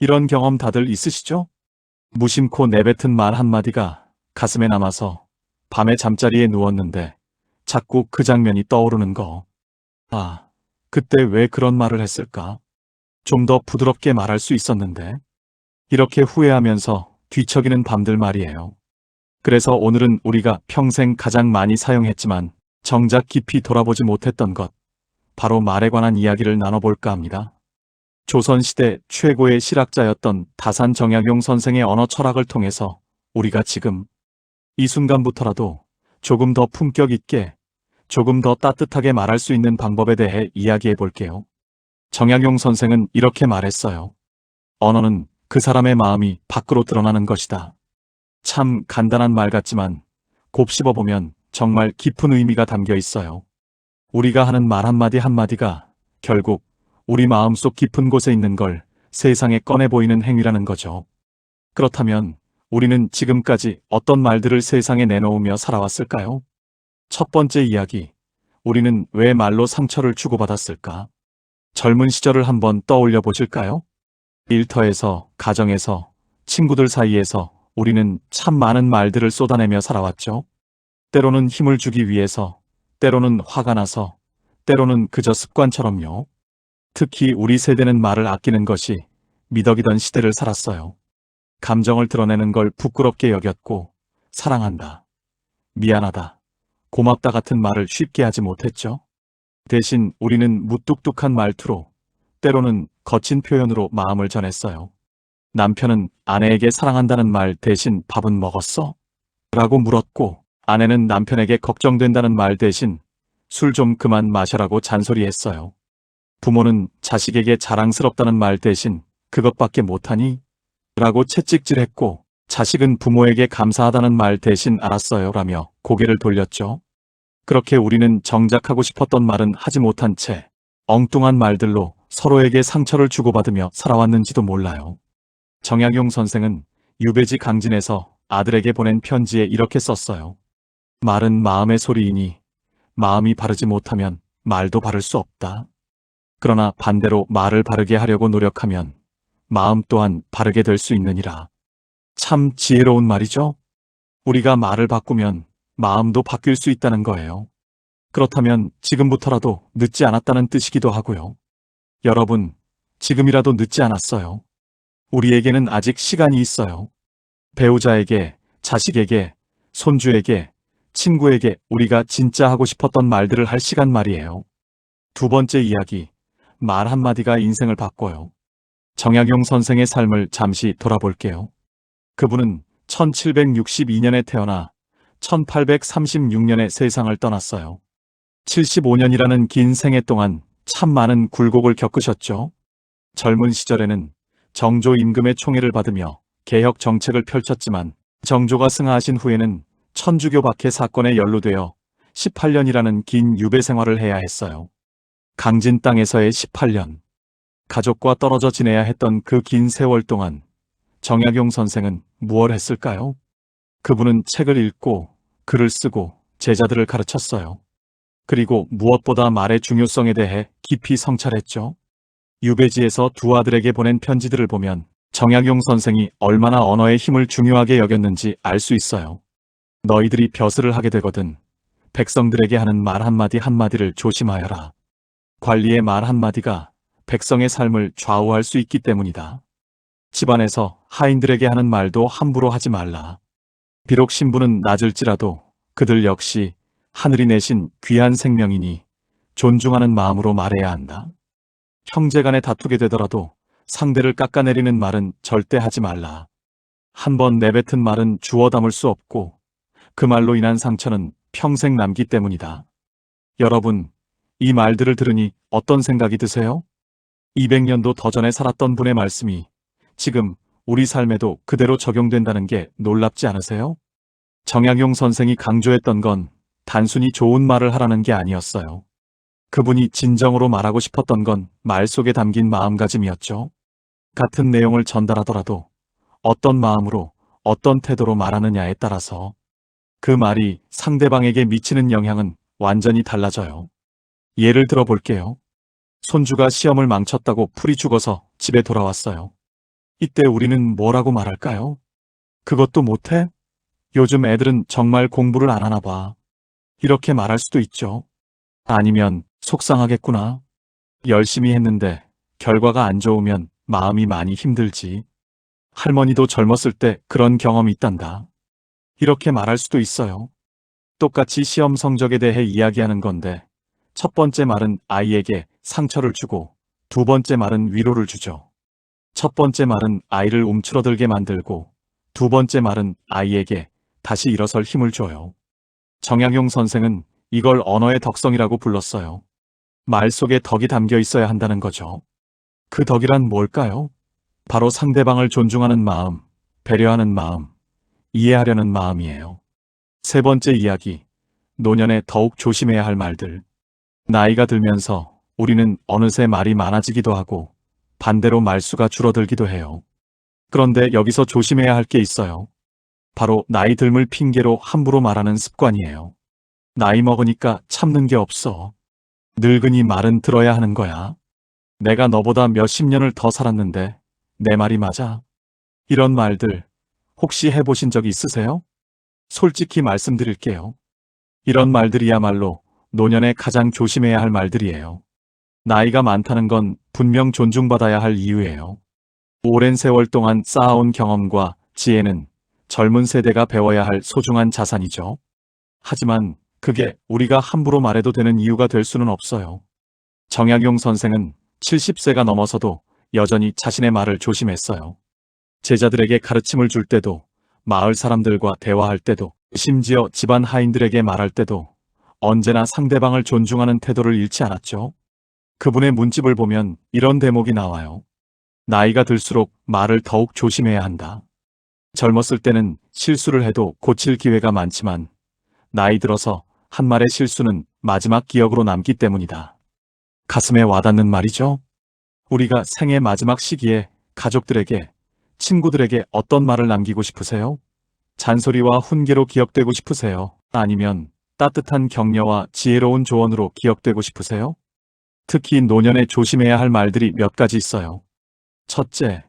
이런 경험 다들 있으시죠? 무심코 내뱉은 말 한마디가 가슴에 남아서 밤에 잠자리에 누웠는데 자꾸 그 장면이 떠오르는 거. 아, 그때 왜 그런 말을 했을까? 좀 더 부드럽게 말할 수 있었는데. 이렇게 후회하면서 뒤척이는 밤들 말이에요. 그래서 오늘은 우리가 평생 가장 많이 사용했지만 정작 깊이 돌아보지 못했던 것, 바로 말에 관한 이야기를 나눠볼까 합니다. 조선시대 최고의 실학자였던 다산 정약용 선생의 언어 철학을 통해서 우리가 지금 이 순간부터라도 조금 더 품격 있게, 조금 더 따뜻하게 말할 수 있는 방법에 대해 이야기해 볼게요. 정약용 선생은 이렇게 말했어요. 언어는 그 사람의 마음이 밖으로 드러나는 것이다. 참 간단한 말 같지만 곱씹어보면 정말 깊은 의미가 담겨 있어요. 우리가 하는 말 한마디 한마디가 결국 우리 마음속 깊은 곳에 있는 걸 세상에 꺼내 보이는 행위라는 거죠. 그렇다면 우리는 지금까지 어떤 말들을 세상에 내놓으며 살아왔을까요? 첫 번째 이야기, 우리는 왜 말로 상처를 주고받았을까? 젊은 시절을 한번 떠올려 보실까요? 일터에서, 가정에서, 친구들 사이에서 우리는 참 많은 말들을 쏟아내며 살아왔죠. 때로는 힘을 주기 위해서, 때로는 화가 나서, 때로는 그저 습관처럼요. 특히 우리 세대는 말을 아끼는 것이 미덕이던 시대를 살았어요. 감정을 드러내는 걸 부끄럽게 여겼고, 사랑한다, 미안하다, 고맙다 같은 말을 쉽게 하지 못했죠. 대신 우리는 무뚝뚝한 말투로, 때로는 거친 표현으로 마음을 전했어요. 남편은 아내에게 사랑한다는 말 대신 밥은 먹었어? 라고 물었고, 아내는 남편에게 걱정된다는 말 대신 술 좀 그만 마셔라고 잔소리했어요. 부모는 자식에게 자랑스럽다는 말 대신 그것밖에 못하니? 라고 채찍질했고, 자식은 부모에게 감사하다는 말 대신 알았어요 라며 고개를 돌렸죠. 그렇게 우리는 정작 하고 싶었던 말은 하지 못한 채 엉뚱한 말들로 서로에게 상처를 주고받으며 살아왔는지도 몰라요. 정약용 선생은 유배지 강진에서 아들에게 보낸 편지에 이렇게 썼어요. 말은 마음의 소리이니 마음이 바르지 못하면 말도 바를 수 없다. 그러나 반대로 말을 바르게 하려고 노력하면 마음 또한 바르게 될 수 있느니라. 참 지혜로운 말이죠? 우리가 말을 바꾸면 마음도 바뀔 수 있다는 거예요. 그렇다면 지금부터라도 늦지 않았다는 뜻이기도 하고요. 여러분, 지금이라도 늦지 않았어요. 우리에게는 아직 시간이 있어요. 배우자에게, 자식에게, 손주에게, 친구에게 우리가 진짜 하고 싶었던 말들을 할 시간 말이에요. 두 번째 이야기, 말 한마디가 인생을 바꿔요. 정약용 선생의 삶을 잠시 돌아볼게요. 그분은 1762년에 태어나 1836년에 세상을 떠났어요. 75년이라는 긴 생애 동안 참 많은 굴곡을 겪으셨죠. 젊은 시절에는 정조 임금의 총애를 받으며 개혁 정책을 펼쳤지만 정조가 승하하신 후에는 천주교 박해 사건에 연루되어 18년이라는 긴 유배 생활을 해야 했어요. 강진 땅에서의 18년. 가족과 떨어져 지내야 했던 그 긴 세월 동안 정약용 선생은 무엇을 했을까요? 그분은 책을 읽고 글을 쓰고 제자들을 가르쳤어요. 그리고 무엇보다 말의 중요성에 대해 깊이 성찰했죠. 유배지에서 두 아들에게 보낸 편지들을 보면 정약용 선생이 얼마나 언어의 힘을 중요하게 여겼는지 알 수 있어요. 너희들이 벼슬을 하게 되거든 백성들에게 하는 말 한마디 한마디를 조심하여라. 관리의 말 한마디가 백성의 삶을 좌우할 수 있기 때문이다. 집안에서 하인들에게 하는 말도 함부로 하지 말라. 비록 신분은 낮을지라도 그들 역시 하늘이 내신 귀한 생명이니 존중하는 마음으로 말해야 한다. 형제간에 다투게 되더라도 상대를 깎아내리는 말은 절대 하지 말라. 한 번 내뱉은 말은 주워 담을 수 없고 그 말로 인한 상처는 평생 남기 때문이다. 여러분, 이 말들을 들으니 어떤 생각이 드세요? 200년도 더 전에 살았던 분의 말씀이 지금 우리 삶에도 그대로 적용된다는 게 놀랍지 않으세요? 정약용 선생이 강조했던 건 단순히 좋은 말을 하라는 게 아니었어요. 그분이 진정으로 말하고 싶었던 건 말 속에 담긴 마음가짐이었죠. 같은 내용을 전달하더라도 어떤 마음으로, 어떤 태도로 말하느냐에 따라서 그 말이 상대방에게 미치는 영향은 완전히 달라져요. 예를 들어 볼게요. 손주가 시험을 망쳤다고 풀이 죽어서 집에 돌아왔어요. 이때 우리는 뭐라고 말할까요? 그것도 못해? 요즘 애들은 정말 공부를 안 하나 봐. 이렇게 말할 수도 있죠. 아니면 속상하겠구나. 열심히 했는데 결과가 안 좋으면 마음이 많이 힘들지. 할머니도 젊었을 때 그런 경험이 있단다. 이렇게 말할 수도 있어요. 똑같이 시험 성적에 대해 이야기하는 건데, 첫 번째 말은 아이에게 상처를 주고, 두 번째 말은 위로를 주죠. 첫 번째 말은 아이를 움츠러들게 만들고, 두 번째 말은 아이에게 다시 일어설 힘을 줘요. 정약용 선생은 이걸 언어의 덕성이라고 불렀어요. 말 속에 덕이 담겨 있어야 한다는 거죠. 그 덕이란 뭘까요? 바로 상대방을 존중하는 마음, 배려하는 마음, 이해하려는 마음이에요. 세 번째 이야기, 노년에 더욱 조심해야 할 말들. 나이가 들면서 우리는 어느새 말이 많아지기도 하고 반대로 말수가 줄어들기도 해요. 그런데 여기서 조심해야 할 게 있어요. 바로 나이 듦을 핑계로 함부로 말하는 습관이에요. 나이 먹으니까 참는 게 없어. 늙으니 말은 들어야 하는 거야. 내가 너보다 몇십 년을 더 살았는데 내 말이 맞아. 이런 말들 혹시 해보신 적 있으세요? 솔직히 말씀드릴게요. 이런 말들이야말로 노년에 가장 조심해야 할 말들이에요. 나이가 많다는 건 분명 존중받아야 할 이유예요. 오랜 세월 동안 쌓아온 경험과 지혜는 젊은 세대가 배워야 할 소중한 자산이죠. 하지만 그게 우리가 함부로 말해도 되는 이유가 될 수는 없어요. 정약용 선생은 70세가 넘어서도 여전히 자신의 말을 조심했어요. 제자들에게 가르침을 줄 때도, 마을 사람들과 대화할 때도, 심지어 집안 하인들에게 말할 때도 언제나 상대방을 존중하는 태도를 잃지 않았죠. 그분의 문집을 보면 이런 대목이 나와요. 나이가 들수록 말을 더욱 조심해야 한다. 젊었을 때는 실수를 해도 고칠 기회가 많지만 나이 들어서 한 말의 실수는 마지막 기억으로 남기 때문이다. 가슴에 와닿는 말이죠. 우리가 생의 마지막 시기에 가족들에게, 친구들에게 어떤 말을 남기고 싶으세요? 잔소리와 훈계로 기억되고 싶으세요? 아니면 따뜻한 격려와 지혜로운 조언으로 기억되고 싶으세요? 특히 노년에 조심해야 할 말들이 몇 가지 있어요. 첫째,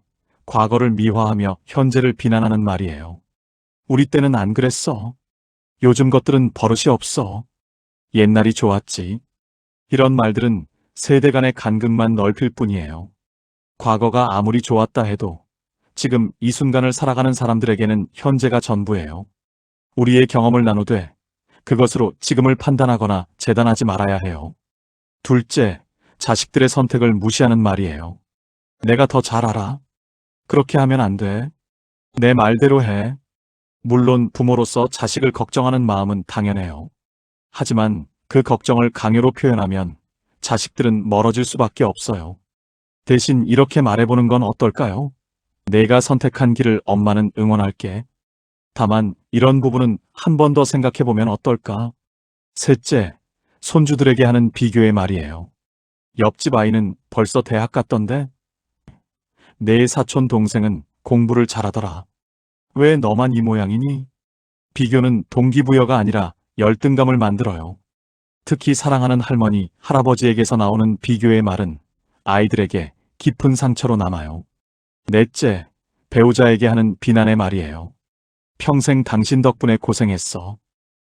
과거를 미화하며 현재를 비난하는 말이에요. 우리 때는 안 그랬어. 요즘 것들은 버릇이 없어. 옛날이 좋았지. 이런 말들은 세대 간의 간극만 넓힐 뿐이에요. 과거가 아무리 좋았다 해도 지금 이 순간을 살아가는 사람들에게는 현재가 전부예요. 우리의 경험을 나누되 그것으로 지금을 판단하거나 재단하지 말아야 해요. 둘째, 자식들의 선택을 무시하는 말이에요. 내가 더 잘 알아. 그렇게 하면 안 돼. 내 말대로 해. 물론 부모로서 자식을 걱정하는 마음은 당연해요. 하지만 그 걱정을 강요로 표현하면 자식들은 멀어질 수밖에 없어요. 대신 이렇게 말해보는 건 어떨까요? 내가 선택한 길을 엄마는 응원할게. 다만 이런 부분은 한 번 더 생각해보면 어떨까? 셋째, 손주들에게 하는 비교의 말이에요. 옆집 아이는 벌써 대학 갔던데? 내 사촌 동생은 공부를 잘하더라. 왜 너만 이 모양이니? 비교는 동기부여가 아니라 열등감을 만들어요. 특히 사랑하는 할머니, 할아버지에게서 나오는 비교의 말은 아이들에게 깊은 상처로 남아요. 넷째, 배우자에게 하는 비난의 말이에요. 평생 당신 덕분에 고생했어.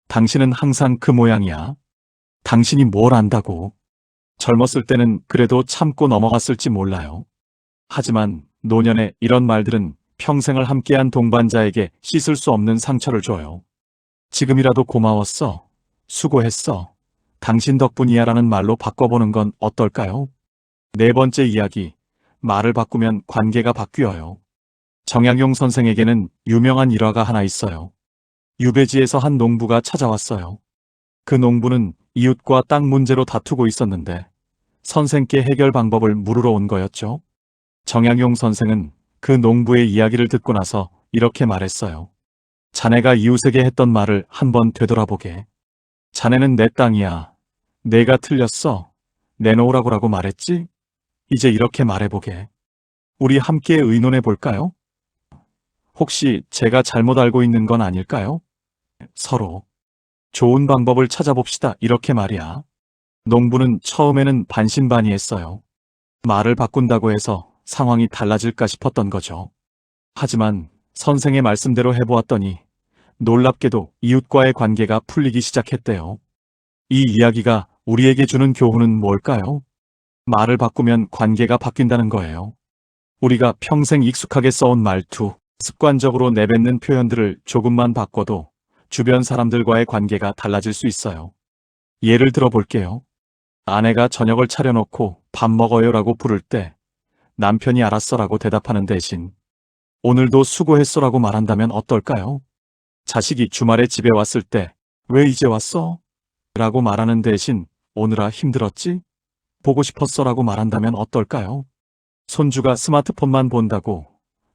당신은 항상 그 모양이야. 당신이 뭘 안다고. 젊었을 때는 그래도 참고 넘어갔을지 몰라요. 하지만 노년에 이런 말들은 평생을 함께한 동반자에게 씻을 수 없는 상처를 줘요. 지금이라도 고마웠어. 수고했어. 당신 덕분이야 라는 말로 바꿔보는 건 어떨까요? 네 번째 이야기, 말을 바꾸면 관계가 바뀌어요. 정약용 선생에게는 유명한 일화가 하나 있어요. 유배지에서 한 농부가 찾아왔어요. 그 농부는 이웃과 땅 문제로 다투고 있었는데 선생께 해결 방법을 물으러 온 거였죠. 정약용 선생은 그 농부의 이야기를 듣고 나서 이렇게 말했어요. 자네가 이웃에게 했던 말을 한번 되돌아보게. 자네는 내 땅이야. 내가 틀렸어. 내놓으라고 말했지? 이제 이렇게 말해보게. 우리 함께 의논해 볼까요? 혹시 제가 잘못 알고 있는 건 아닐까요? 서로 좋은 방법을 찾아봅시다. 이렇게 말이야. 농부는 처음에는 반신반의했어요. 말을 바꾼다고 해서 상황이 달라질까 싶었던 거죠. 하지만 선생의 말씀대로 해보았더니 놀랍게도 이웃과의 관계가 풀리기 시작했대요. 이 이야기가 우리에게 주는 교훈은 뭘까요? 말을 바꾸면 관계가 바뀐다는 거예요. 우리가 평생 익숙하게 써온 말투, 습관적으로 내뱉는 표현들을 조금만 바꿔도 주변 사람들과의 관계가 달라질 수 있어요. 예를 들어 볼게요. 아내가 저녁을 차려놓고 밥 먹어요라고 부를 때 남편이 알았어라고 대답하는 대신 오늘도 수고했어라고 말한다면 어떨까요? 자식이 주말에 집에 왔을 때 왜 이제 왔어? 라고 말하는 대신 오느라 힘들었지? 보고 싶었어라고 말한다면 어떨까요? 손주가 스마트폰만 본다고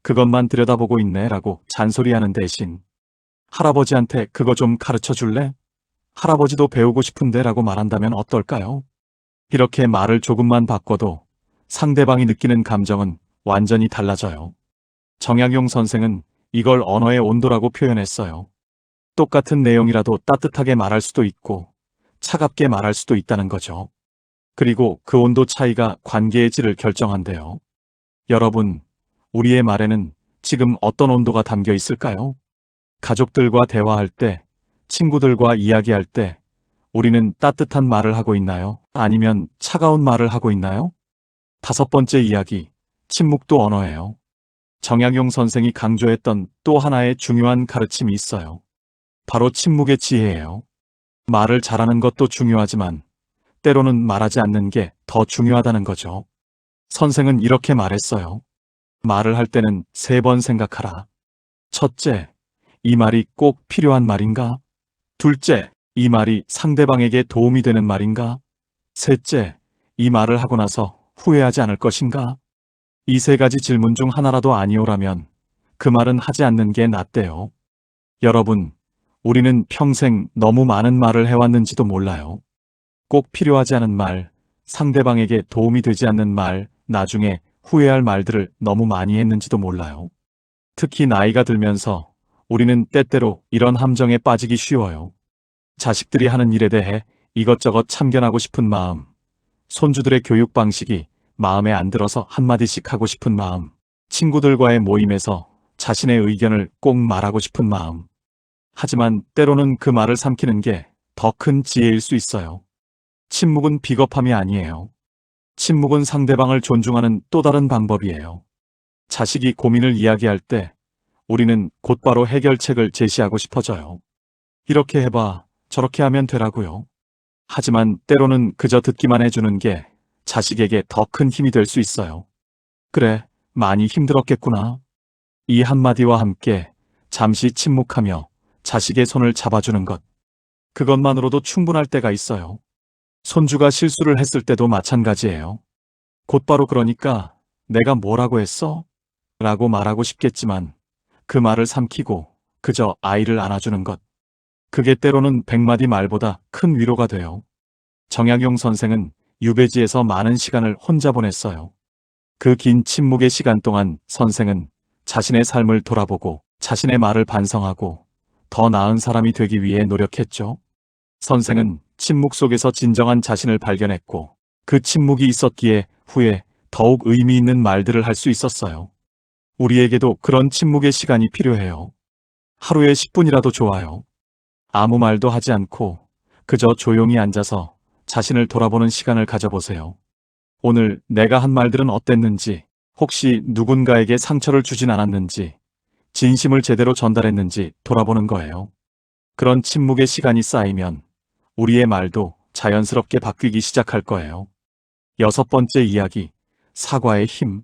그것만 들여다보고 있네 라고 잔소리하는 대신 할아버지한테 그거 좀 가르쳐 줄래? 할아버지도 배우고 싶은데 라고 말한다면 어떨까요? 이렇게 말을 조금만 바꿔도 상대방이 느끼는 감정은 완전히 달라져요. 정약용 선생은 이걸 언어의 온도라고 표현했어요. 똑같은 내용이라도 따뜻하게 말할 수도 있고 차갑게 말할 수도 있다는 거죠. 그리고 그 온도 차이가 관계의 질을 결정한대요. 여러분, 우리의 말에는 지금 어떤 온도가 담겨 있을까요? 가족들과 대화할 때, 친구들과 이야기할 때 우리는 따뜻한 말을 하고 있나요? 아니면 차가운 말을 하고 있나요? 5번째 이야기, 침묵도 언어예요. 정약용 선생이 강조했던 또 하나의 중요한 가르침이 있어요. 바로 침묵의 지혜예요. 말을 잘하는 것도 중요하지만 때로는 말하지 않는 게 더 중요하다는 거죠. 선생은 이렇게 말했어요. 말을 할 때는 3번 생각하라. 첫째, 이 말이 꼭 필요한 말인가? 둘째, 이 말이 상대방에게 도움이 되는 말인가? 셋째, 이 말을 하고 나서 후회하지 않을 것인가? 이 3가지 질문 중 하나라도 아니오라면 그 말은 하지 않는 게 낫대요. 여러분, 우리는 평생 너무 많은 말을 해왔는지도 몰라요. 꼭 필요하지 않은 말, 상대방에게 도움이 되지 않는 말, 나중에 후회할 말들을 너무 많이 했는지도 몰라요. 특히 나이가 들면서 우리는 때때로 이런 함정에 빠지기 쉬워요. 자식들이 하는 일에 대해 이것저것 참견하고 싶은 마음, 손주들의 교육 방식이 마음에 안 들어서 한마디씩 하고 싶은 마음, 친구들과의 모임에서 자신의 의견을 꼭 말하고 싶은 마음. 하지만 때로는 그 말을 삼키는 게 더 큰 지혜일 수 있어요. 침묵은 비겁함이 아니에요. 침묵은 상대방을 존중하는 또 다른 방법이에요. 자식이 고민을 이야기할 때 우리는 곧바로 해결책을 제시하고 싶어져요. 이렇게 해봐, 저렇게 하면 되라고요. 하지만 때로는 그저 듣기만 해주는 게 자식에게 더 큰 힘이 될 수 있어요. 그래, 많이 힘들었겠구나. 이 한마디와 함께 잠시 침묵하며 자식의 손을 잡아주는 것. 그것만으로도 충분할 때가 있어요. 손주가 실수를 했을 때도 마찬가지예요. 곧바로 그러니까 내가 뭐라고 했어? 라고 말하고 싶겠지만 그 말을 삼키고 그저 아이를 안아주는 것. 그게 때로는 100마디 말보다 큰 위로가 돼요. 정약용 선생은 유배지에서 많은 시간을 혼자 보냈어요. 그 긴 침묵의 시간 동안 선생은 자신의 삶을 돌아보고 자신의 말을 반성하고 더 나은 사람이 되기 위해 노력했죠. 선생은 침묵 속에서 진정한 자신을 발견했고 그 침묵이 있었기에 후에 더욱 의미 있는 말들을 할 수 있었어요. 우리에게도 그런 침묵의 시간이 필요해요. 하루에 10분이라도 좋아요. 아무 말도 하지 않고 그저 조용히 앉아서 자신을 돌아보는 시간을 가져보세요. 오늘 내가 한 말들은 어땠는지, 혹시 누군가에게 상처를 주진 않았는지, 진심을 제대로 전달했는지 돌아보는 거예요. 그런 침묵의 시간이 쌓이면 우리의 말도 자연스럽게 바뀌기 시작할 거예요. 6번째 이야기, 사과의 힘.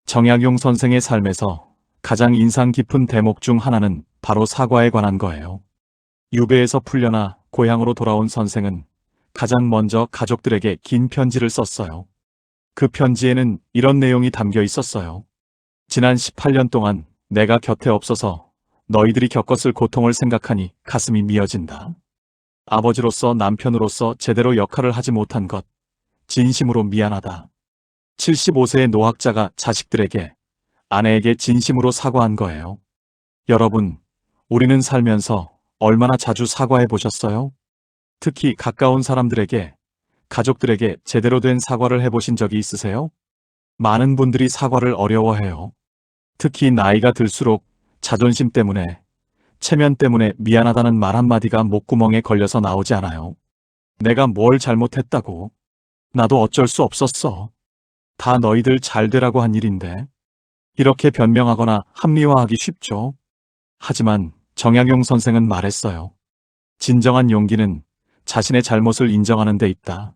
정약용 선생의 삶에서 가장 인상 깊은 대목 중 하나는 바로 사과에 관한 거예요. 유배에서 풀려나 고향으로 돌아온 선생은 가장 먼저 가족들에게 긴 편지를 썼어요. 그 편지에는 이런 내용이 담겨 있었어요. 지난 18년 동안 내가 곁에 없어서 너희들이 겪었을 고통을 생각하니 가슴이 미어진다. 아버지로서 남편으로서 제대로 역할을 하지 못한 것, 진심으로 미안하다. 75세의 노학자가 자식들에게, 아내에게 진심으로 사과한 거예요. 여러분, 우리는 살면서 얼마나 자주 사과해 보셨어요? 특히 가까운 사람들에게, 가족들에게 제대로 된 사과를 해보신 적이 있으세요? 많은 분들이 사과를 어려워해요. 특히 나이가 들수록 자존심 때문에, 체면 때문에 미안하다는 말 한마디가 목구멍에 걸려서 나오지 않아요. 내가 뭘 잘못했다고. 나도 어쩔 수 없었어. 다 너희들 잘 되라고 한 일인데. 이렇게 변명하거나 합리화하기 쉽죠. 하지만 정약용 선생은 말했어요. 진정한 용기는 자신의 잘못을 인정하는 데 있다.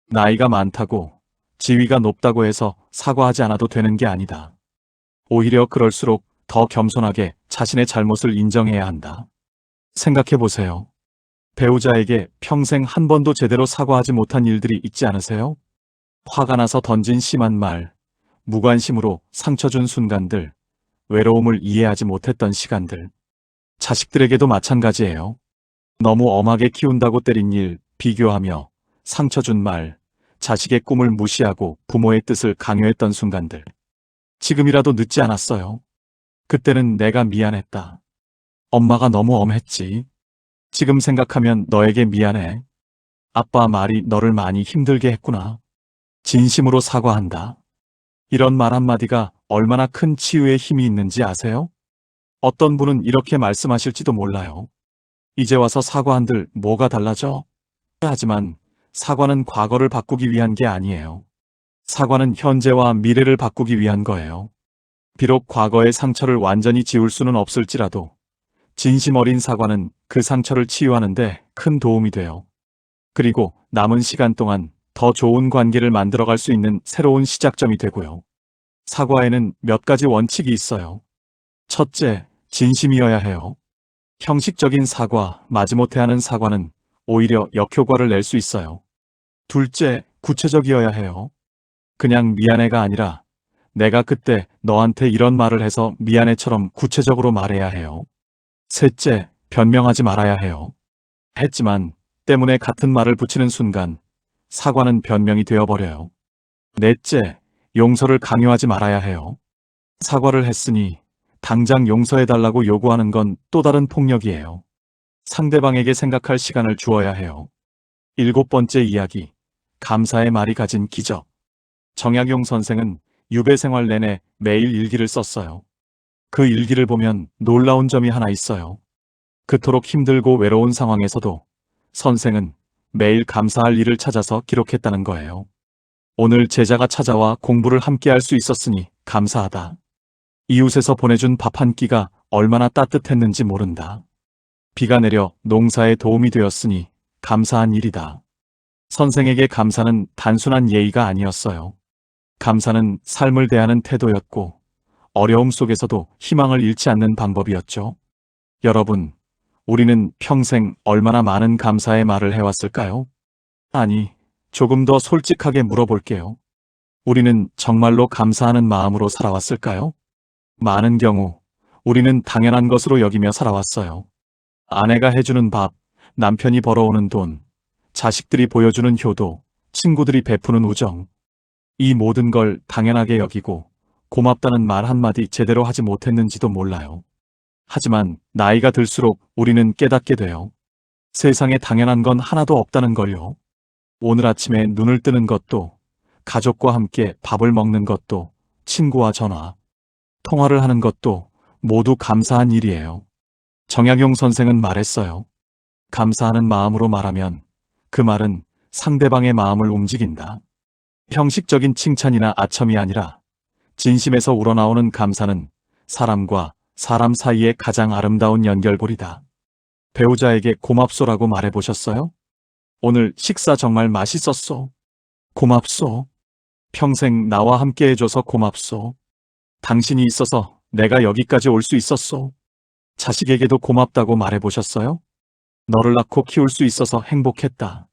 나이가 많다고, 지위가 높다고 해서 사과하지 않아도 되는 게 아니다. 오히려 그럴수록 더 겸손하게 자신의 잘못을 인정해야 한다. 생각해 보세요. 배우자에게 평생 한 번도 제대로 사과하지 못한 일들이 있지 않으세요? 화가 나서 던진 심한 말, 무관심으로 상처 준 순간들, 외로움을 이해하지 못했던 시간들. 자식들에게도 마찬가지예요. 너무 엄하게 키운다고 때린 일, 비교하며 상처 준 말, 자식의 꿈을 무시하고 부모의 뜻을 강요했던 순간들. 지금이라도 늦지 않았어요. 그때는 내가 미안했다. 엄마가 너무 엄했지. 지금 생각하면 너에게 미안해. 아빠 말이 너를 많이 힘들게 했구나. 진심으로 사과한다. 이런 말 한마디가 얼마나 큰 치유의 힘이 있는지 아세요? 어떤 분은 이렇게 말씀하실지도 몰라요. 이제 와서 사과한들 뭐가 달라져? 하지만 사과는 과거를 바꾸기 위한 게 아니에요. 사과는 현재와 미래를 바꾸기 위한 거예요. 비록 과거의 상처를 완전히 지울 수는 없을지라도 진심 어린 사과는 그 상처를 치유하는데 큰 도움이 돼요. 그리고 남은 시간 동안 더 좋은 관계를 만들어갈 수 있는 새로운 시작점이 되고요. 사과에는 몇 가지 원칙이 있어요. 첫째, 진심이어야 해요. 형식적인 사과, 마지못해 하는 사과는 오히려 역효과를 낼 수 있어요. 둘째, 구체적이어야 해요. 그냥 미안해가 아니라 내가 그때 너한테 이런 말을 해서 미안해처럼 구체적으로 말해야 해요. 셋째, 변명하지 말아야 해요. 했지만 때문에 같은 말을 붙이는 순간 사과는 변명이 되어버려요. 넷째, 용서를 강요하지 말아야 해요. 사과를 했으니 당장 용서해달라고 요구하는 건 또 다른 폭력이에요. 상대방에게 생각할 시간을 주어야 해요. 일곱 번째 이야기, 감사의 말이 가진 기적. 정약용 선생은 유배 생활 내내 매일 일기를 썼어요. 그 일기를 보면 놀라운 점이 하나 있어요. 그토록 힘들고 외로운 상황에서도 선생은 매일 감사할 일을 찾아서 기록했다는 거예요. 오늘 제자가 찾아와 공부를 함께 할 수 있었으니 감사하다. 이웃에서 보내준 밥 한 끼가 얼마나 따뜻했는지 모른다. 비가 내려 농사에 도움이 되었으니 감사한 일이다. 선생에게 감사는 단순한 예의가 아니었어요. 감사는 삶을 대하는 태도였고 어려움 속에서도 희망을 잃지 않는 방법이었죠. 여러분, 우리는 평생 얼마나 많은 감사의 말을 해왔을까요? 아니, 조금 더 솔직하게 물어볼게요. 우리는 정말로 감사하는 마음으로 살아왔을까요? 많은 경우 우리는 당연한 것으로 여기며 살아왔어요. 아내가 해주는 밥, 남편이 벌어오는 돈, 자식들이 보여주는 효도, 친구들이 베푸는 우정. 이 모든 걸 당연하게 여기고 고맙다는 말 한마디 제대로 하지 못했는지도 몰라요. 하지만 나이가 들수록 우리는 깨닫게 돼요. 세상에 당연한 건 하나도 없다는 걸요. 오늘 아침에 눈을 뜨는 것도, 가족과 함께 밥을 먹는 것도, 친구와 전화, 통화를 하는 것도 모두 감사한 일이에요. 정약용 선생은 말했어요. 감사하는 마음으로 말하면 그 말은 상대방의 마음을 움직인다. 형식적인 칭찬이나 아첨이 아니라 진심에서 우러나오는 감사는 사람과 사람 사이의 가장 아름다운 연결고리다. 배우자에게 고맙소라고 말해보셨어요? 오늘 식사 정말 맛있었소. 고맙소. 평생 나와 함께 해줘서 고맙소. 당신이 있어서 내가 여기까지 올 수 있었소. 자식에게도 고맙다고 말해보셨어요? 너를 낳고 키울 수 있어서 행복했다.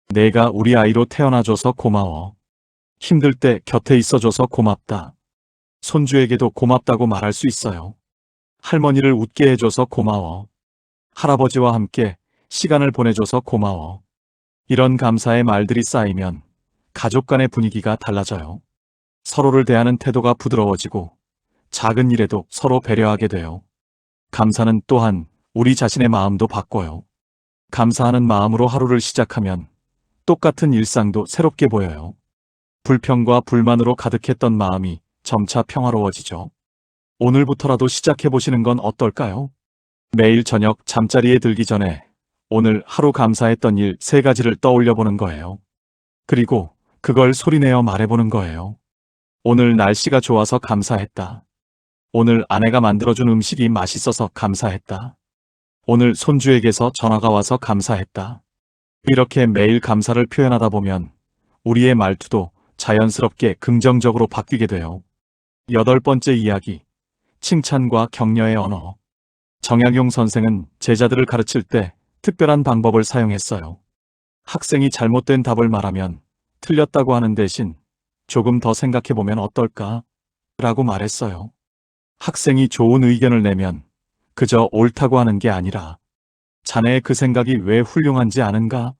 내가 우리 아이로 태어나줘서 고마워. 힘들 때 곁에 있어줘서 고맙다. 손주에게도 고맙다고 말할 수 있어요. 할머니를 웃게 해줘서 고마워. 할아버지와 함께 시간을 보내줘서 고마워. 이런 감사의 말들이 쌓이면 가족 간의 분위기가 달라져요. 서로를 대하는 태도가 부드러워지고 작은 일에도 서로 배려하게 돼요. 감사는 또한 우리 자신의 마음도 바꿔요. 감사하는 마음으로 하루를 시작하면 똑같은 일상도 새롭게 보여요. 불평과 불만으로 가득했던 마음이 점차 평화로워지죠. 오늘부터라도 시작해보시는 건 어떨까요? 매일 저녁 잠자리에 들기 전에 오늘 하루 감사했던 일 3가지를 떠올려보는 거예요. 그리고 그걸 소리내어 말해보는 거예요. 오늘 날씨가 좋아서 감사했다. 오늘 아내가 만들어준 음식이 맛있어서 감사했다. 오늘 손주에게서 전화가 와서 감사했다. 이렇게 매일 감사를 표현하다 보면 우리의 말투도 자연스럽게 긍정적으로 바뀌게 돼요. 8번째 이야기, 칭찬과 격려의 언어. 정약용 선생은 제자들을 가르칠 때 특별한 방법을 사용했어요. 학생이 잘못된 답을 말하면 틀렸다고 하는 대신 조금 더 생각해보면 어떨까? 라고 말했어요. 학생이 좋은 의견을 내면 그저 옳다고 하는 게 아니라 자네의 그 생각이 왜 훌륭한지 아는가?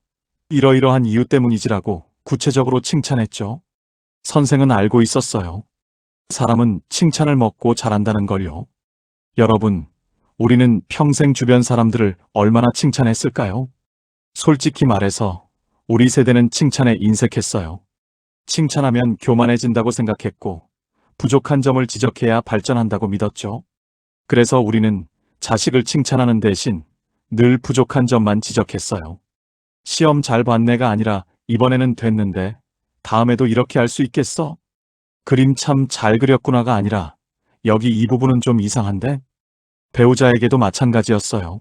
이러이러한 이유 때문이지라고 구체적으로 칭찬했죠. 선생은 알고 있었어요. 사람은 칭찬을 먹고 자란다는 걸요. 여러분, 우리는 평생 주변 사람들을 얼마나 칭찬했을까요? 솔직히 말해서 우리 세대는 칭찬에 인색했어요. 칭찬하면 교만해진다고 생각했고 부족한 점을 지적해야 발전한다고 믿었죠. 그래서 우리는 자식을 칭찬하는 대신 늘 부족한 점만 지적했어요. 시험 잘 봤네가 아니라 이번에는 됐는데 다음에도 이렇게 할 수 있겠어? 그림 참 잘 그렸구나가 아니라 여기 이 부분은 좀 이상한데? 배우자에게도 마찬가지였어요.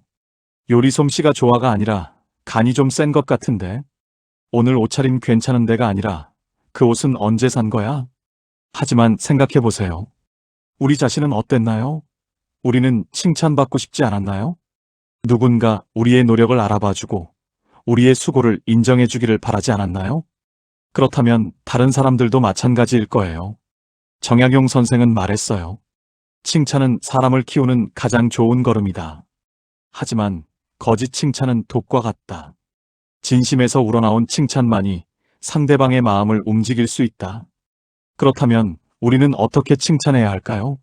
요리 솜씨가 좋아가 아니라 간이 좀 센 것 같은데? 오늘 옷차림 괜찮은데가 아니라 그 옷은 언제 산 거야? 하지만 생각해보세요. 우리 자신은 어땠나요? 우리는 칭찬받고 싶지 않았나요? 누군가 우리의 노력을 알아봐주고 우리의 수고를 인정해주기를 바라지 않았나요? 그렇다면 다른 사람들도 마찬가지일 거예요. 정약용 선생은 말했어요. 칭찬은 사람을 키우는 가장 좋은 걸음이다. 하지만 거짓 칭찬은 독과 같다. 진심에서 우러나온 칭찬만이 상대방의 마음을 움직일 수 있다. 그렇다면 우리는 어떻게 칭찬해야 할까요?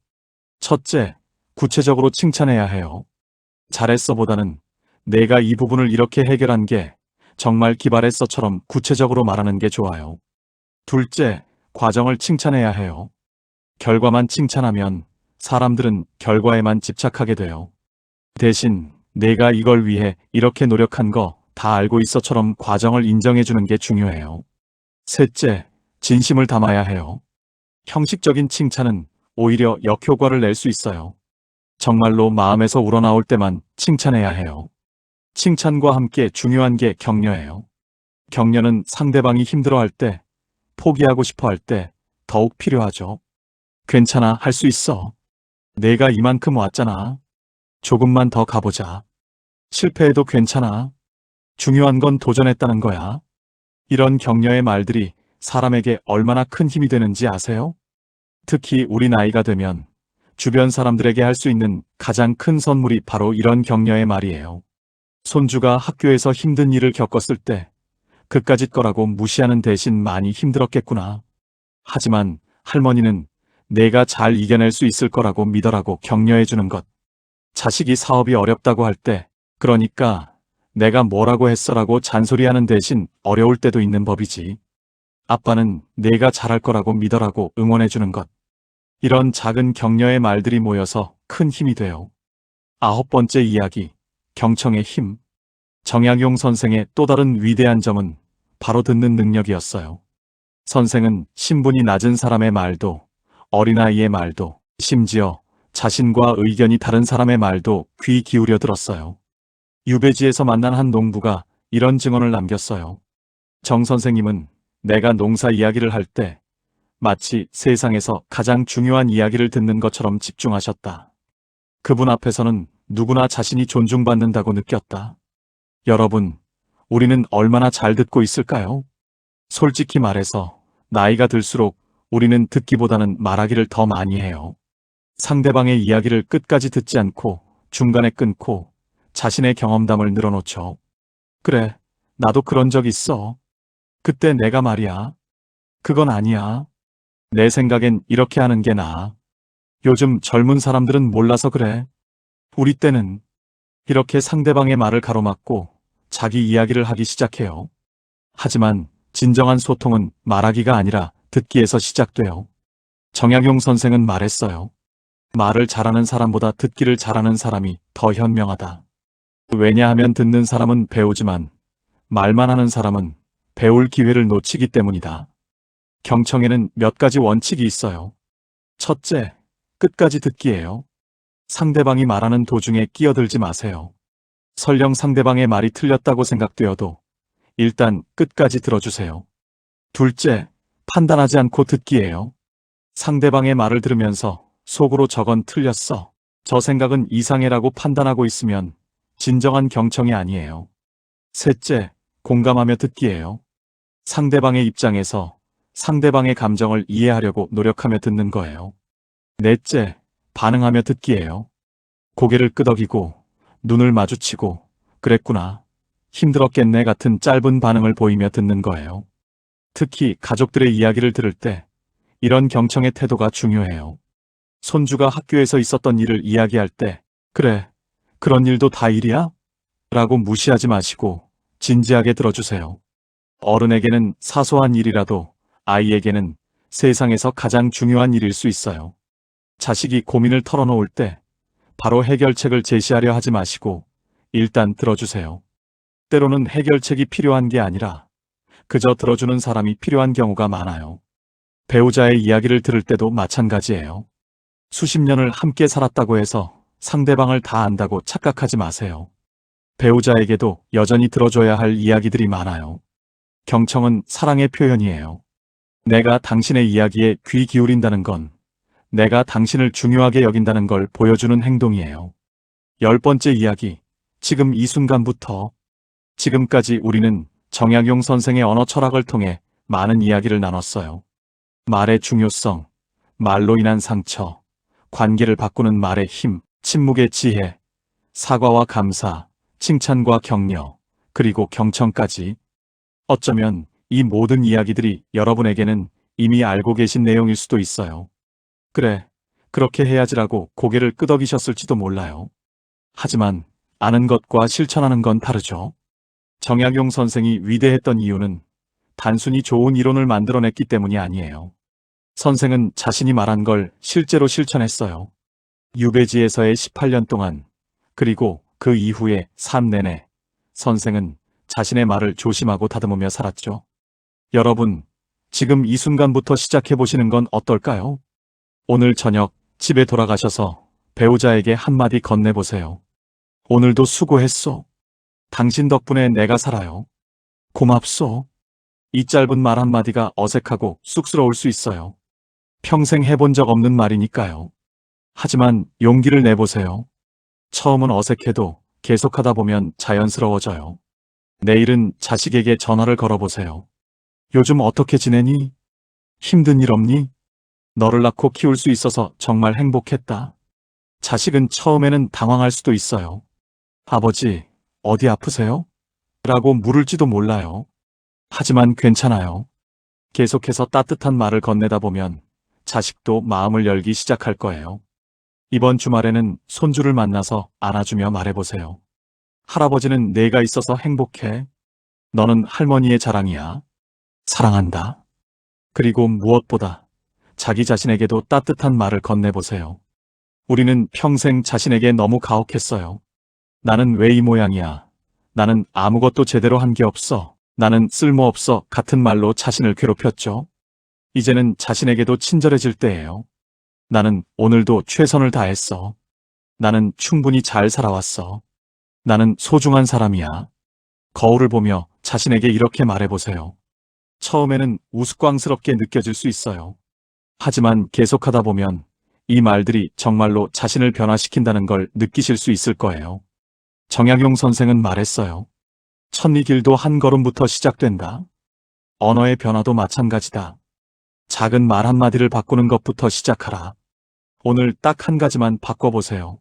첫째, 구체적으로 칭찬해야 해요. 잘했어보다는 내가 이 부분을 이렇게 해결한 게 정말 기발했어처럼 구체적으로 말하는 게 좋아요. 둘째, 과정을 칭찬해야 해요. 결과만 칭찬하면 사람들은 결과에만 집착하게 돼요. 대신 내가 이걸 위해 이렇게 노력한 거 다 알고 있어처럼 과정을 인정해주는 게 중요해요. 셋째, 진심을 담아야 해요. 형식적인 칭찬은 오히려 역효과를 낼 수 있어요. 정말로 마음에서 우러나올 때만 칭찬해야 해요. 칭찬과 함께 중요한 게 격려예요. 격려는 상대방이 힘들어할 때, 포기하고 싶어 할 때 더욱 필요하죠. 괜찮아, 할 수 있어. 내가 이만큼 왔잖아. 조금만 더 가보자. 실패해도 괜찮아. 중요한 건 도전했다는 거야. 이런 격려의 말들이 사람에게 얼마나 큰 힘이 되는지 아세요? 특히 우리 나이가 되면 주변 사람들에게 할 수 있는 가장 큰 선물이 바로 이런 격려의 말이에요. 손주가 학교에서 힘든 일을 겪었을 때 그까짓 거라고 무시하는 대신 많이 힘들었겠구나. 하지만 할머니는 내가 잘 이겨낼 수 있을 거라고 믿어라고 격려해주는 것. 자식이 사업이 어렵다고 할 때, 그러니까 내가 뭐라고 했어라고 잔소리하는 대신 어려울 때도 있는 법이지. 아빠는 내가 잘할 거라고 믿어라고 응원해주는 것. 이런 작은 격려의 말들이 모여서 큰 힘이 돼요. 9번째 이야기, 경청의 힘. 정약용 선생의 또 다른 위대한 점은 바로 듣는 능력이었어요. 선생은 신분이 낮은 사람의 말도, 어린아이의 말도, 심지어 자신과 의견이 다른 사람의 말도 귀 기울여 들었어요. 유배지에서 만난 한 농부가 이런 증언을 남겼어요. 정 선생님은 내가 농사 이야기를 할 때 마치 세상에서 가장 중요한 이야기를 듣는 것처럼 집중하셨다. 그분 앞에서는 누구나 자신이 존중받는다고 느꼈다. 여러분, 우리는 얼마나 잘 듣고 있을까요? 솔직히 말해서 나이가 들수록 우리는 듣기보다는 말하기를 더 많이 해요. 상대방의 이야기를 끝까지 듣지 않고 중간에 끊고 자신의 경험담을 늘어놓죠. 그래, 나도 그런 적 있어. 그때 내가 말이야. 그건 아니야. 내 생각엔 이렇게 하는 게 나아. 요즘 젊은 사람들은 몰라서 그래. 우리 때는 이렇게 상대방의 말을 가로막고 자기 이야기를 하기 시작해요. 하지만 진정한 소통은 말하기가 아니라 듣기에서 시작돼요. 정약용 선생은 말했어요. 말을 잘하는 사람보다 듣기를 잘하는 사람이 더 현명하다. 왜냐하면 듣는 사람은 배우지만 말만 하는 사람은 배울 기회를 놓치기 때문이다. 경청에는 몇 가지 원칙이 있어요. 첫째, 끝까지 듣기예요. 상대방이 말하는 도중에 끼어들지 마세요. 설령 상대방의 말이 틀렸다고 생각되어도 일단 끝까지 들어주세요. 둘째, 판단하지 않고 듣기예요. 상대방의 말을 들으면서 속으로 저건 틀렸어. 저 생각은 이상해라고 판단하고 있으면 진정한 경청이 아니에요. 셋째, 공감하며 듣기예요. 상대방의 입장에서 상대방의 감정을 이해하려고 노력하며 듣는 거예요. 넷째, 반응하며 듣기예요. 고개를 끄덕이고 눈을 마주치고 그랬구나, 힘들었겠네 같은 짧은 반응을 보이며 듣는 거예요. 특히 가족들의 이야기를 들을 때 이런 경청의 태도가 중요해요. 손주가 학교에서 있었던 일을 이야기할 때 그래, 그런 일도 다 일이야? 라고 무시하지 마시고 진지하게 들어주세요. 어른에게는 사소한 일이라도 아이에게는 세상에서 가장 중요한 일일 수 있어요. 자식이 고민을 털어놓을 때 바로 해결책을 제시하려 하지 마시고 일단 들어주세요. 때로는 해결책이 필요한 게 아니라 그저 들어주는 사람이 필요한 경우가 많아요. 배우자의 이야기를 들을 때도 마찬가지예요. 수십 년을 함께 살았다고 해서 상대방을 다 안다고 착각하지 마세요. 배우자에게도 여전히 들어줘야 할 이야기들이 많아요. 경청은 사랑의 표현이에요. 내가 당신의 이야기에 귀 기울인다는 건 내가 당신을 중요하게 여긴다는 걸 보여주는 행동이에요. 10번째 이야기, 지금 이 순간부터. 지금까지 우리는 정약용 선생의 언어 철학을 통해 많은 이야기를 나눴어요. 말의 중요성, 말로 인한 상처, 관계를 바꾸는 말의 힘, 침묵의 지혜, 사과와 감사, 칭찬과 격려, 그리고 경청까지. 어쩌면 이 모든 이야기들이 여러분에게는 이미 알고 계신 내용일 수도 있어요. 그래, 그렇게 해야지라고 고개를 끄덕이셨을지도 몰라요. 하지만 아는 것과 실천하는 건 다르죠. 정약용 선생이 위대했던 이유는 단순히 좋은 이론을 만들어냈기 때문이 아니에요. 선생은 자신이 말한 걸 실제로 실천했어요. 유배지에서의 18년 동안, 그리고 그 이후의 삶 내내 선생은 자신의 말을 조심하고 다듬으며 살았죠. 여러분, 지금 이 순간부터 시작해보시는 건 어떨까요? 오늘 저녁 집에 돌아가셔서 배우자에게 한마디 건네보세요. 오늘도 수고했소. 당신 덕분에 내가 살아요. 고맙소. 이 짧은 말 한마디가 어색하고 쑥스러울 수 있어요. 평생 해본 적 없는 말이니까요. 하지만 용기를 내보세요. 처음은 어색해도 계속하다 보면 자연스러워져요. 내일은 자식에게 전화를 걸어보세요. 요즘 어떻게 지내니? 힘든 일 없니? 너를 낳고 키울 수 있어서 정말 행복했다. 자식은 처음에는 당황할 수도 있어요. 아버지, 어디 아프세요? 라고 물을지도 몰라요. 하지만 괜찮아요. 계속해서 따뜻한 말을 건네다 보면 자식도 마음을 열기 시작할 거예요. 이번 주말에는 손주를 만나서 안아주며 말해보세요. 할아버지는 내가 있어서 행복해. 너는 할머니의 자랑이야. 사랑한다. 그리고 무엇보다 자기 자신에게도 따뜻한 말을 건네보세요. 우리는 평생 자신에게 너무 가혹했어요. 나는 왜 이 모양이야. 나는 아무것도 제대로 한 게 없어. 나는 쓸모없어 같은 말로 자신을 괴롭혔죠. 이제는 자신에게도 친절해질 때예요. 나는 오늘도 최선을 다했어. 나는 충분히 잘 살아왔어. 나는 소중한 사람이야. 거울을 보며 자신에게 이렇게 말해보세요. 처음에는 우스꽝스럽게 느껴질 수 있어요. 하지만 계속하다 보면 이 말들이 정말로 자신을 변화시킨다는 걸 느끼실 수 있을 거예요. 정약용 선생은 말했어요. 첫이 길도 한 걸음부터 시작된다. 언어의 변화도 마찬가지다. 작은 말 한마디를 바꾸는 것부터 시작하라. 오늘 딱 한 가지만 바꿔보세요.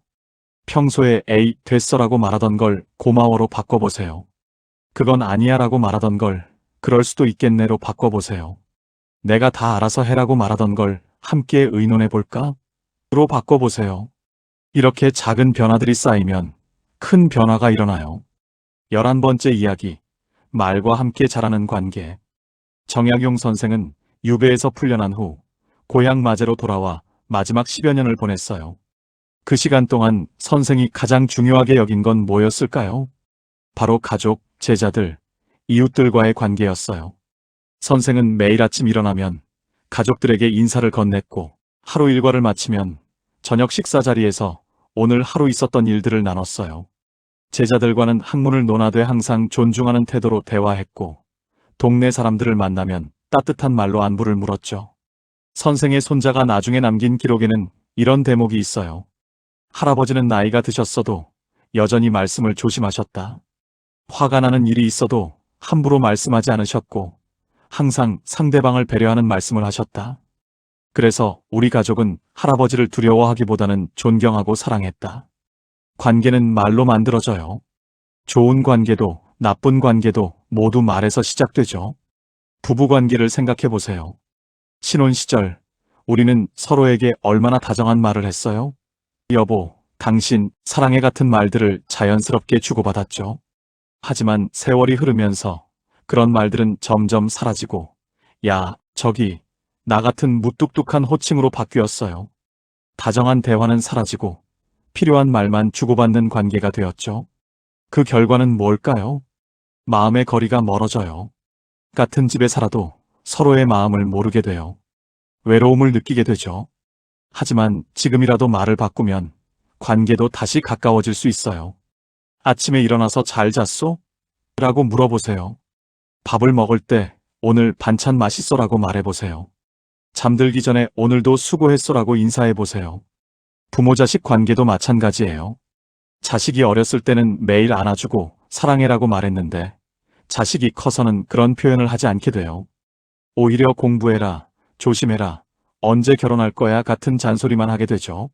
평소에 에이, 됐어라고 말하던 걸 고마워로 바꿔보세요. 그건 아니야라고 말하던 걸 그럴 수도 있겠네로 바꿔보세요. 내가 다 알아서 해라고 말하던 걸 함께 의논해볼까? 로 바꿔보세요. 이렇게 작은 변화들이 쌓이면 큰 변화가 일어나요. 11번째 이야기, 말과 함께 자라는 관계. 정약용 선생은 유배에서 풀려난 후 고향 마제로 돌아와 마지막 10여 년을 보냈어요. 그 시간 동안 선생이 가장 중요하게 여긴 건 뭐였을까요? 바로 가족, 제자들, 이웃들과의 관계였어요. 선생은 매일 아침 일어나면 가족들에게 인사를 건넸고 하루 일과를 마치면 저녁 식사 자리에서 오늘 하루 있었던 일들을 나눴어요. 제자들과는 학문을 논하되 항상 존중하는 태도로 대화했고 동네 사람들을 만나면 따뜻한 말로 안부를 물었죠. 선생의 손자가 나중에 남긴 기록에는 이런 대목이 있어요. 할아버지는 나이가 드셨어도 여전히 말씀을 조심하셨다. 화가 나는 일이 있어도 함부로 말씀하지 않으셨고 항상 상대방을 배려하는 말씀을 하셨다. 그래서 우리 가족은 할아버지를 두려워하기보다는 존경하고 사랑했다. 관계는 말로 만들어져요. 좋은 관계도 나쁜 관계도 모두 말에서 시작되죠. 부부 관계를 생각해 보세요. 신혼 시절 우리는 서로에게 얼마나 다정한 말을 했어요? 여보, 당신, 사랑해 같은 말들을 자연스럽게 주고받았죠. 하지만 세월이 흐르면서 그런 말들은 점점 사라지고 야, 저기, 나 같은 무뚝뚝한 호칭으로 바뀌었어요. 다정한 대화는 사라지고 필요한 말만 주고받는 관계가 되었죠. 그 결과는 뭘까요? 마음의 거리가 멀어져요. 같은 집에 살아도 서로의 마음을 모르게 돼요. 외로움을 느끼게 되죠. 하지만 지금이라도 말을 바꾸면 관계도 다시 가까워질 수 있어요. 아침에 일어나서 잘 잤소? 라고 물어보세요. 밥을 먹을 때 오늘 반찬 맛있어라고 말해보세요. 잠들기 전에 오늘도 수고했어라고 인사해보세요. 부모 자식 관계도 마찬가지예요. 자식이 어렸을 때는 매일 안아주고 사랑해라고 말했는데 자식이 커서는 그런 표현을 하지 않게 돼요. 오히려 공부해라, 조심해라, 언제 결혼할 거야 같은 잔소리만 하게 되죠.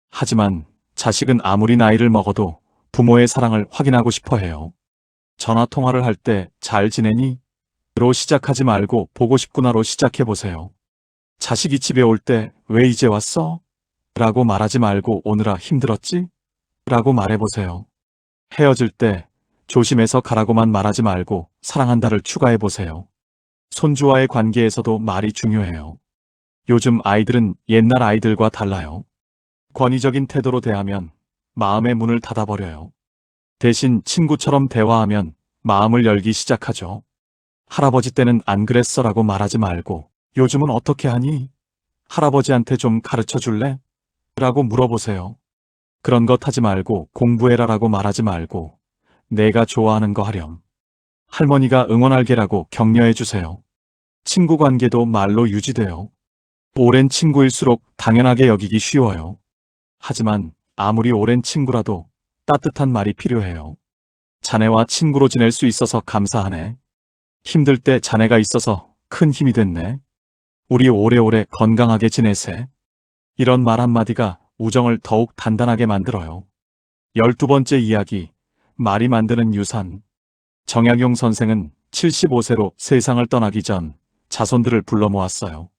하지만 자식은 아무리 나이를 먹어도 부모의 사랑을 확인하고 싶어 해요. 전화 통화를 할 때 잘 지내니? 로 시작하지 말고 보고 싶구나로 시작해보세요. 자식이 집에 올 때 왜 이제 왔어? 라고 말하지 말고 오느라 힘들었지? 라고 말해보세요. 헤어질 때 조심해서 가라고만 말하지 말고 사랑한다를 추가해보세요. 손주와의 관계에서도 말이 중요해요. 요즘 아이들은 옛날 아이들과 달라요. 권위적인 태도로 대하면 마음의 문을 닫아버려요. 대신 친구처럼 대화하면 마음을 열기 시작하죠. 할아버지 때는 안 그랬어라고 말하지 말고 요즘은 어떻게 하니? 할아버지한테 좀 가르쳐 줄래? 라고 물어보세요. 그런 것 하지 말고 공부해라라고 말하지 말고 내가 좋아하는 거 하렴. 할머니가 응원할게라고 격려해 주세요. 친구 관계도 말로 유지돼요. 오랜 친구일수록 당연하게 여기기 쉬워요. 하지만 아무리 오랜 친구라도 따뜻한 말이 필요해요. 자네와 친구로 지낼 수 있어서 감사하네. 힘들 때 자네가 있어서 큰 힘이 됐네. 우리 오래오래 건강하게 지내세. 이런 말 한마디가 우정을 더욱 단단하게 만들어요. 12번째 이야기, 말이 만드는 유산. 정약용 선생은 75세로 세상을 떠나기 전 자손들을 불러 모았어요.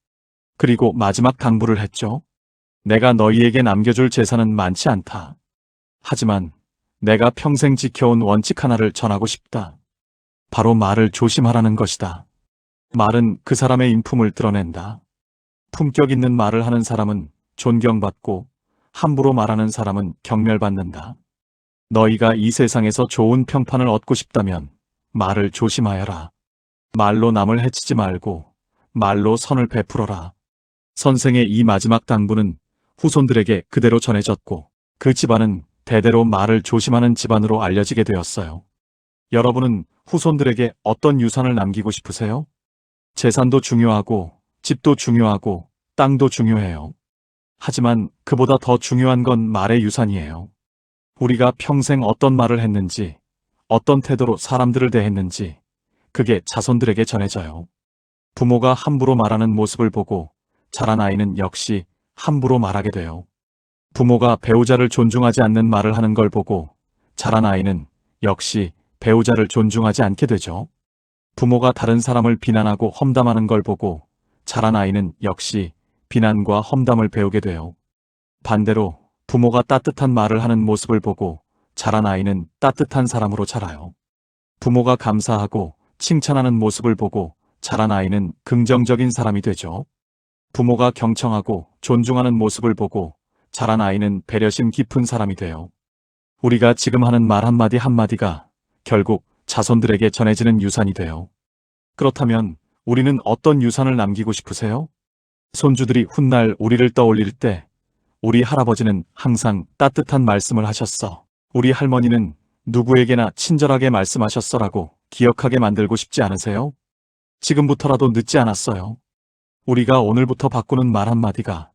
그리고 마지막 당부를 했죠. 내가 너희에게 남겨줄 재산은 많지 않다. 하지만 내가 평생 지켜온 원칙 하나를 전하고 싶다. 바로 말을 조심하라는 것이다. 말은 그 사람의 인품을 드러낸다. 품격 있는 말을 하는 사람은 존경받고 함부로 말하는 사람은 경멸받는다. 너희가 이 세상에서 좋은 평판을 얻고 싶다면 말을 조심하여라. 말로 남을 해치지 말고 말로 선을 베풀어라. 선생의 이 마지막 당부는 후손들에게 그대로 전해졌고 그 집안은 대대로 말을 조심하는 집안으로 알려지게 되었어요. 여러분은 후손들에게 어떤 유산을 남기고 싶으세요? 재산도 중요하고 집도 중요하고 땅도 중요해요. 하지만 그보다 더 중요한 건 말의 유산이에요. 우리가 평생 어떤 말을 했는지, 어떤 태도로 사람들을 대했는지 그게 자손들에게 전해져요. 부모가 함부로 말하는 모습을 보고 자란 아이는 역시 함부로 말하게 돼요. 부모가 배우자를 존중하지 않는 말을 하는 걸 보고 자란 아이는 역시 배우자를 존중하지 않게 되죠. 부모가 다른 사람을 비난하고 험담하는 걸 보고 자란 아이는 역시 비난과 험담을 배우게 돼요. 반대로 부모가 따뜻한 말을 하는 모습을 보고 자란 아이는 따뜻한 사람으로 자라요. 부모가 감사하고 칭찬하는 모습을 보고 자란 아이는 긍정적인 사람이 되죠. 부모가 경청하고 존중하는 모습을 보고 자란 아이는 배려심 깊은 사람이 돼요. 우리가 지금 하는 말 한마디 한마디가 결국 자손들에게 전해지는 유산이 돼요. 그렇다면 우리는 어떤 유산을 남기고 싶으세요? 손주들이 훗날 우리를 떠올릴 때 우리 할아버지는 항상 따뜻한 말씀을 하셨어. 우리 할머니는 누구에게나 친절하게 말씀하셨어라고 기억하게 만들고 싶지 않으세요? 지금부터라도 늦지 않았어요. 우리가 오늘부터 바꾸는 말 한마디가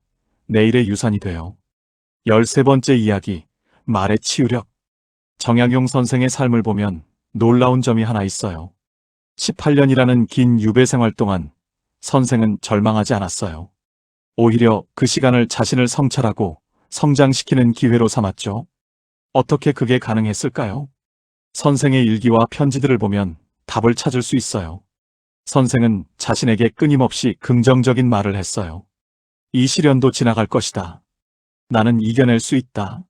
내일의 유산이 돼요. 13번째 이야기, 말의 치유력. 정약용 선생의 삶을 보면 놀라운 점이 하나 있어요. 18년이라는 긴 유배 생활 동안 선생은 절망하지 않았어요. 오히려 그 시간을 자신을 성찰하고 성장시키는 기회로 삼았죠. 어떻게 그게 가능했을까요? 선생의 일기와 편지들을 보면 답을 찾을 수 있어요. 선생은 자신에게 끊임없이 긍정적인 말을 했어요. 이 시련도 지나갈 것이다. 나는 이겨낼 수 있다.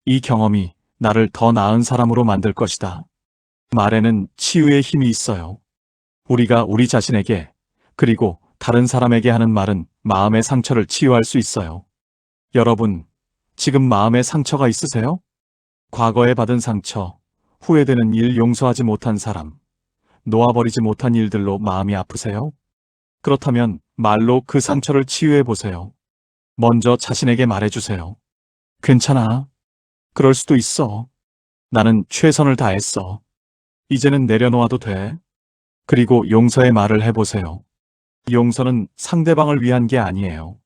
이 경험이 나를 더 나은 사람으로 만들 것이다. 말에는 치유의 힘이 있어요. 우리가 우리 자신에게 그리고 다른 사람에게 하는 말은 마음의 상처를 치유할 수 있어요. 여러분, 지금 마음에 상처가 있으세요? 과거에 받은 상처, 후회되는 일, 용서하지 못한 사람, 놓아버리지 못한 일들로 마음이 아프세요? 그렇다면 말로 그 상처를 치유해 보세요. 먼저 자신에게 말해주세요. 괜찮아. 그럴 수도 있어. 나는 최선을 다했어. 이제는 내려놓아도 돼. 그리고 용서의 말을 해보세요. 용서는 상대방을 위한 게 아니에요.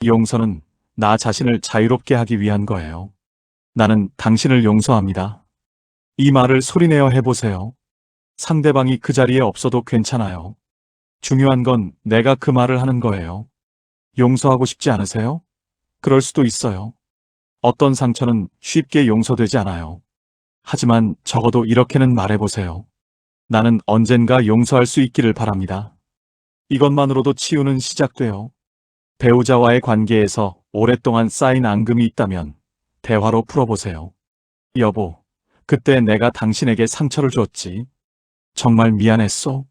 용서는 나 자신을 자유롭게 하기 위한 거예요. 나는 당신을 용서합니다. 이 말을 소리내어 해보세요. 상대방이 그 자리에 없어도 괜찮아요. 중요한 건 내가 그 말을 하는 거예요. 용서하고 싶지 않으세요? 그럴 수도 있어요. 어떤 상처는 쉽게 용서되지 않아요. 하지만 적어도 이렇게는 말해보세요. 나는 언젠가 용서할 수 있기를 바랍니다. 이것만으로도 치유는 시작돼요. 배우자와의 관계에서 오랫동안 쌓인 앙금이 있다면 대화로 풀어보세요. 여보, 그때 내가 당신에게 상처를 줬지. 정말 미안했어.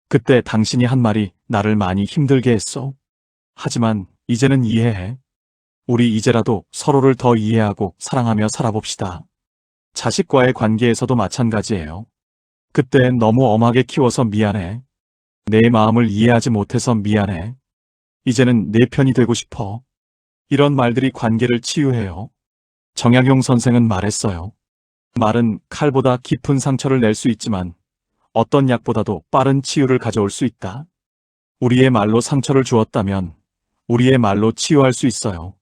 그때 당신이 한 말이 나를 많이 힘들게 했어. 하지만 이제는 이해해. 우리 이제라도 서로를 더 이해하고 사랑하며 살아봅시다. 자식과의 관계에서도 마찬가지예요. 그때 너무 엄하게 키워서 미안해. 내 마음을 이해하지 못해서 미안해. 이제는 내 편이 되고 싶어. 이런 말들이 관계를 치유해요. 정약용 선생은 말했어요. 말은 칼보다 깊은 상처를 낼 수 있지만 어떤 약보다도 빠른 치유를 가져올 수 있다. 우리의 말로 상처를 주었다면 우리의 말로 치유할 수 있어요.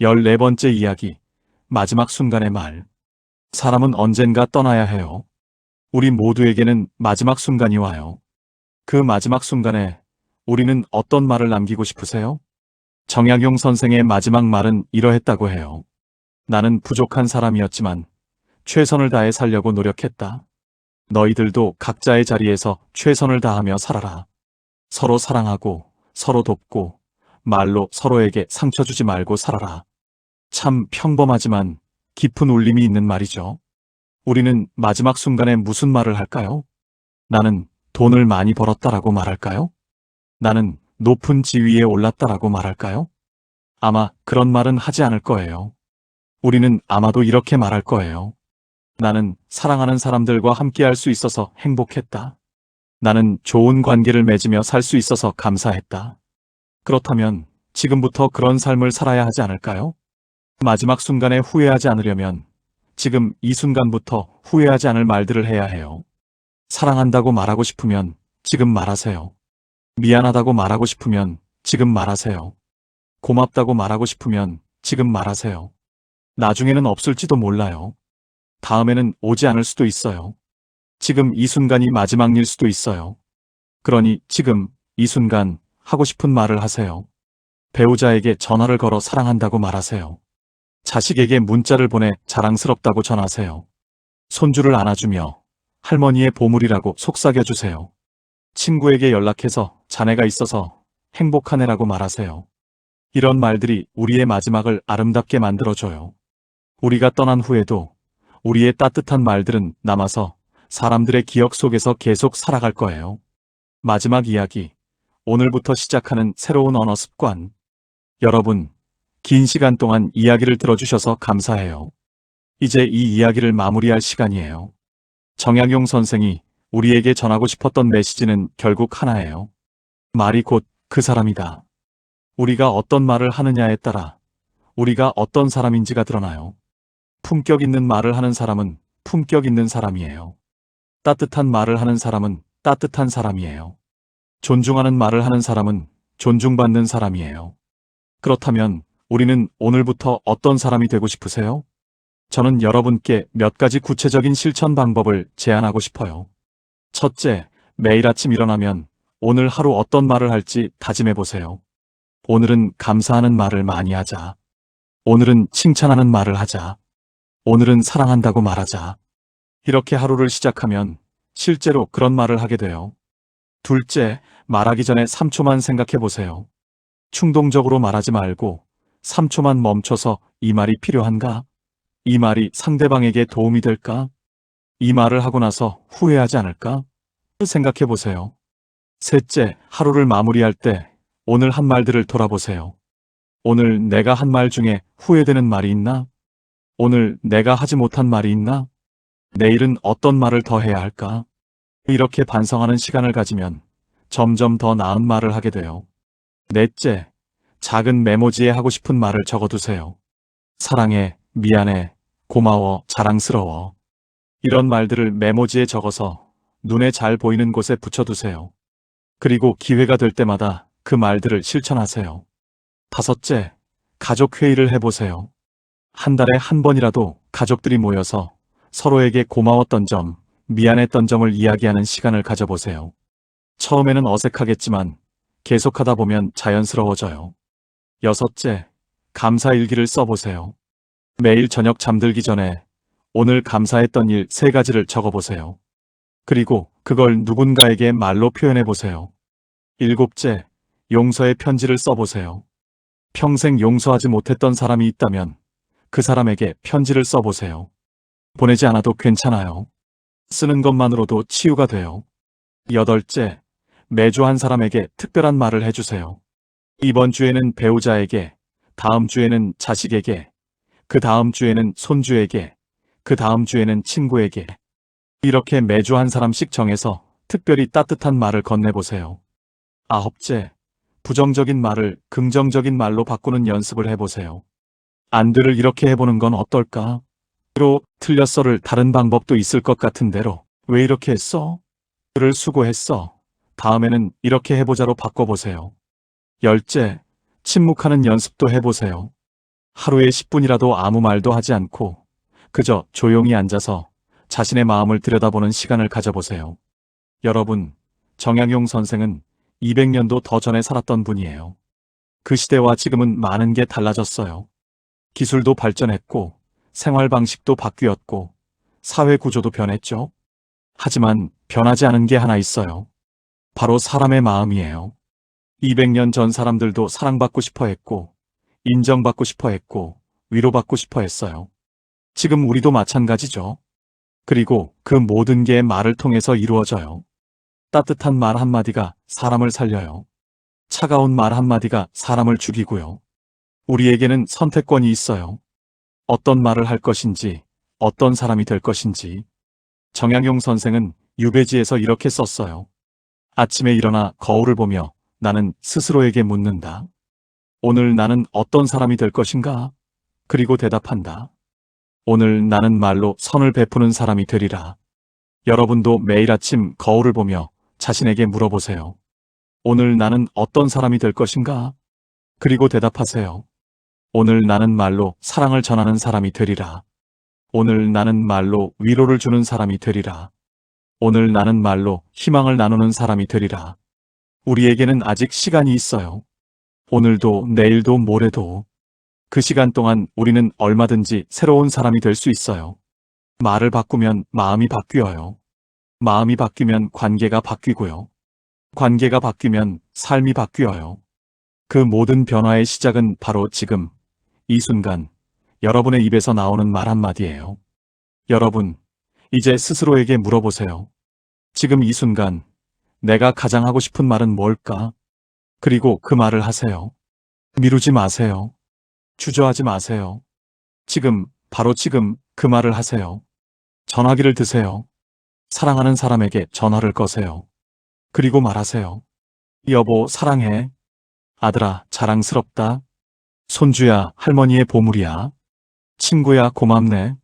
14번째 이야기, 마지막 순간의 말. 사람은 언젠가 떠나야 해요. 우리 모두에게는 마지막 순간이 와요. 그 마지막 순간에 우리는 어떤 말을 남기고 싶으세요? 정약용 선생의 마지막 말은 이러했다고 해요. 나는 부족한 사람이었지만 최선을 다해 살려고 노력했다. 너희들도 각자의 자리에서 최선을 다하며 살아라. 서로 사랑하고 서로 돕고 말로 서로에게 상처 주지 말고 살아라. 참 평범하지만 깊은 울림이 있는 말이죠. 우리는 마지막 순간에 무슨 말을 할까요? 나는 돈을 많이 벌었다라고 말할까요? 나는 높은 지위에 올랐다라고 말할까요? 아마 그런 말은 하지 않을 거예요. 우리는 아마도 이렇게 말할 거예요. 나는 사랑하는 사람들과 함께할 수 있어서 행복했다. 나는 좋은 관계를 맺으며 살 수 있어서 감사했다. 그렇다면 지금부터 그런 삶을 살아야 하지 않을까요? 마지막 순간에 후회하지 않으려면 지금 이 순간부터 후회하지 않을 말들을 해야 해요. 사랑한다고 말하고 싶으면 지금 말하세요. 미안하다고 말하고 싶으면 지금 말하세요. 고맙다고 말하고 싶으면 지금 말하세요. 나중에는 없을지도 몰라요. 다음에는 오지 않을 수도 있어요. 지금 이 순간이 마지막일 수도 있어요. 그러니 지금 이 순간 하고 싶은 말을 하세요. 배우자에게 전화를 걸어 사랑한다고 말하세요. 자식에게 문자를 보내 자랑스럽다고 전하세요. 손주를 안아주며 할머니의 보물이라고 속삭여주세요. 친구에게 연락해서 자네가 있어서 행복하네라고 말하세요. 이런 말들이 우리의 마지막을 아름답게 만들어줘요. 우리가 떠난 후에도 우리의 따뜻한 말들은 남아서 사람들의 기억 속에서 계속 살아갈 거예요. 마지막 이야기. 오늘부터 시작하는 새로운 언어 습관. 여러분, 긴 시간 동안 이야기를 들어주셔서 감사해요. 이제 이 이야기를 마무리할 시간이에요. 정약용 선생이 우리에게 전하고 싶었던 메시지는 결국 하나예요. 말이 곧 그 사람이다. 우리가 어떤 말을 하느냐에 따라 우리가 어떤 사람인지가 드러나요. 품격 있는 말을 하는 사람은 품격 있는 사람이에요. 따뜻한 말을 하는 사람은 따뜻한 사람이에요. 존중하는 말을 하는 사람은 존중받는 사람이에요. 그렇다면 우리는 오늘부터 어떤 사람이 되고 싶으세요? 저는 여러분께 몇 가지 구체적인 실천 방법을 제안하고 싶어요. 첫째, 매일 아침 일어나면 오늘 하루 어떤 말을 할지 다짐해 보세요. 오늘은 감사하는 말을 많이 하자. 오늘은 칭찬하는 말을 하자. 오늘은 사랑한다고 말하자. 이렇게 하루를 시작하면 실제로 그런 말을 하게 돼요. 둘째, 말하기 전에 3초만 생각해 보세요. 충동적으로 말하지 말고 3초만 멈춰서 이 말이 필요한가? 이 말이 상대방에게 도움이 될까? 이 말을 하고 나서 후회하지 않을까? 생각해 보세요. 셋째, 하루를 마무리할 때 오늘 한 말들을 돌아보세요. 오늘 내가 한 말 중에 후회되는 말이 있나? 오늘 내가 하지 못한 말이 있나? 내일은 어떤 말을 더 해야 할까? 이렇게 반성하는 시간을 가지면 점점 더 나은 말을 하게 돼요. 넷째, 작은 메모지에 하고 싶은 말을 적어두세요. 사랑해, 미안해, 고마워, 자랑스러워. 이런 말들을 메모지에 적어서 눈에 잘 보이는 곳에 붙여두세요. 그리고 기회가 될 때마다 그 말들을 실천하세요. 다섯째, 가족 회의를 해보세요. 한 달에 한 번이라도 가족들이 모여서 서로에게 고마웠던 점, 미안했던 점을 이야기하는 시간을 가져보세요. 처음에는 어색하겠지만 계속하다 보면 자연스러워져요. 여섯째, 감사 일기를 써보세요. 매일 저녁 잠들기 전에 오늘 감사했던 일 3가지를 적어보세요. 그리고 그걸 누군가에게 말로 표현해보세요. 일곱째, 용서의 편지를 써보세요. 평생 용서하지 못했던 사람이 있다면 그 사람에게 편지를 써보세요. 보내지 않아도 괜찮아요. 쓰는 것만으로도 치유가 돼요. 여덟째, 매주 한 사람에게 특별한 말을 해주세요. 이번 주에는 배우자에게, 다음 주에는 자식에게, 그 다음 주에는 손주에게, 그 다음 주에는 친구에게. 이렇게 매주 한 사람씩 정해서 특별히 따뜻한 말을 건네보세요. 아홉째, 부정적인 말을 긍정적인 말로 바꾸는 연습을 해보세요. 안들을 이렇게 해보는 건 어떨까? 틀렸어를 다른 방법도 있을 것 같은 대로 왜 이렇게 했어? 를 수고했어. 다음에는 이렇게 해보자로 바꿔보세요. 열째, 침묵하는 연습도 해보세요. 하루에 10분이라도 아무 말도 하지 않고 그저 조용히 앉아서 자신의 마음을 들여다보는 시간을 가져보세요. 여러분, 정약용 선생은 200년도 더 전에 살았던 분이에요. 그 시대와 지금은 많은 게 달라졌어요. 기술도 발전했고 생활 방식도 바뀌었고 사회 구조도 변했죠. 하지만 변하지 않은 게 하나 있어요. 바로 사람의 마음이에요. 200년 전 사람들도 사랑받고 싶어 했고 인정받고 싶어 했고 위로받고 싶어 했어요. 지금 우리도 마찬가지죠. 그리고 그 모든 게 말을 통해서 이루어져요. 따뜻한 말 한마디가 사람을 살려요. 차가운 말 한마디가 사람을 죽이고요. 우리에게는 선택권이 있어요. 어떤 말을 할 것인지, 어떤 사람이 될 것인지. 정약용 선생은 유배지에서 이렇게 썼어요. 아침에 일어나 거울을 보며 나는 스스로에게 묻는다. 오늘 나는 어떤 사람이 될 것인가? 그리고 대답한다. 오늘 나는 말로 선을 베푸는 사람이 되리라. 여러분도 매일 아침 거울을 보며 자신에게 물어보세요. 오늘 나는 어떤 사람이 될 것인가? 그리고 대답하세요. 오늘 나는 말로 사랑을 전하는 사람이 되리라. 오늘 나는 말로 위로를 주는 사람이 되리라. 오늘 나는 말로 희망을 나누는 사람이 되리라. 우리에게는 아직 시간이 있어요. 오늘도 내일도 모레도. 그 시간 동안 우리는 얼마든지 새로운 사람이 될 수 있어요. 말을 바꾸면 마음이 바뀌어요. 마음이 바뀌면 관계가 바뀌고요. 관계가 바뀌면 삶이 바뀌어요. 그 모든 변화의 시작은 바로 지금, 이 순간, 여러분의 입에서 나오는 말 한마디예요. 여러분, 이제 스스로에게 물어보세요. 지금 이 순간, 내가 가장 하고 싶은 말은 뭘까? 그리고 그 말을 하세요. 미루지 마세요. 주저하지 마세요. 지금, 바로 지금 그 말을 하세요. 전화기를 드세요. 사랑하는 사람에게 전화를 거세요. 그리고 말하세요. 여보, 사랑해. 아들아, 자랑스럽다. 손주야, 할머니의 보물이야. 친구야, 고맙네.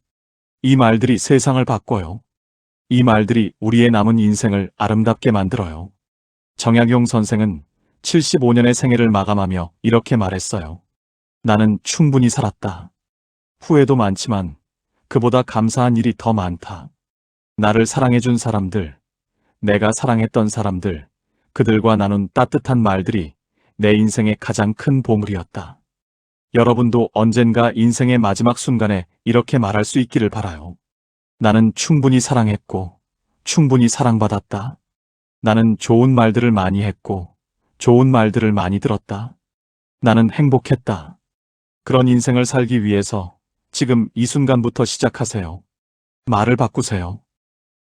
이 말들이 세상을 바꿔요. 이 말들이 우리의 남은 인생을 아름답게 만들어요. 정약용 선생은 75년의 생애를 마감하며 이렇게 말했어요. 나는 충분히 살았다. 후회도 많지만 그보다 감사한 일이 더 많다. 나를 사랑해준 사람들, 내가 사랑했던 사람들, 그들과 나눈 따뜻한 말들이 내 인생의 가장 큰 보물이었다. 여러분도 언젠가 인생의 마지막 순간에 이렇게 말할 수 있기를 바라요. 나는 충분히 사랑했고, 충분히 사랑받았다. 나는 좋은 말들을 많이 했고, 좋은 말들을 많이 들었다. 나는 행복했다. 그런 인생을 살기 위해서 지금 이 순간부터 시작하세요. 말을 바꾸세요.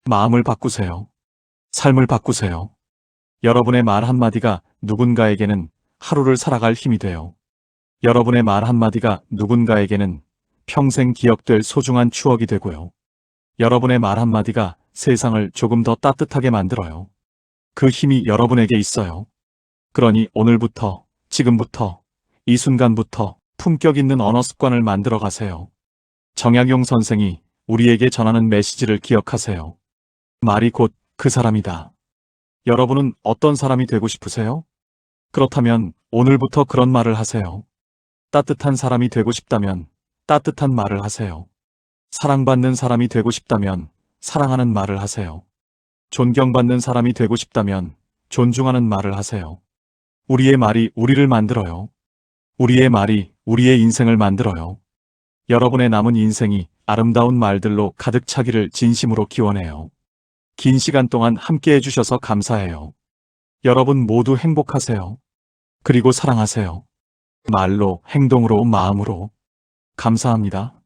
마음을 바꾸세요. 삶을 바꾸세요. 여러분의 말 한마디가 누군가에게는 하루를 살아갈 힘이 돼요. 여러분의 말 한마디가 누군가에게는 평생 기억될 소중한 추억이 되고요. 여러분의 말 한마디가 세상을 조금 더 따뜻하게 만들어요. 그 힘이 여러분에게 있어요. 그러니 오늘부터, 지금부터, 이 순간부터 품격 있는 언어 습관을 만들어 가세요. 정약용 선생이 우리에게 전하는 메시지를 기억하세요. 말이 곧 그 사람이다. 여러분은 어떤 사람이 되고 싶으세요? 그렇다면 오늘부터 그런 말을 하세요. 따뜻한 사람이 되고 싶다면 따뜻한 말을 하세요. 사랑받는 사람이 되고 싶다면 사랑하는 말을 하세요. 존경받는 사람이 되고 싶다면 존중하는 말을 하세요. 우리의 말이 우리를 만들어요. 우리의 말이 우리의 인생을 만들어요. 여러분의 남은 인생이 아름다운 말들로 가득 차기를 진심으로 기원해요. 긴 시간 동안 함께 해주셔서 감사해요. 여러분 모두 행복하세요. 그리고 사랑하세요. 말로, 행동으로, 마음으로. 감사합니다.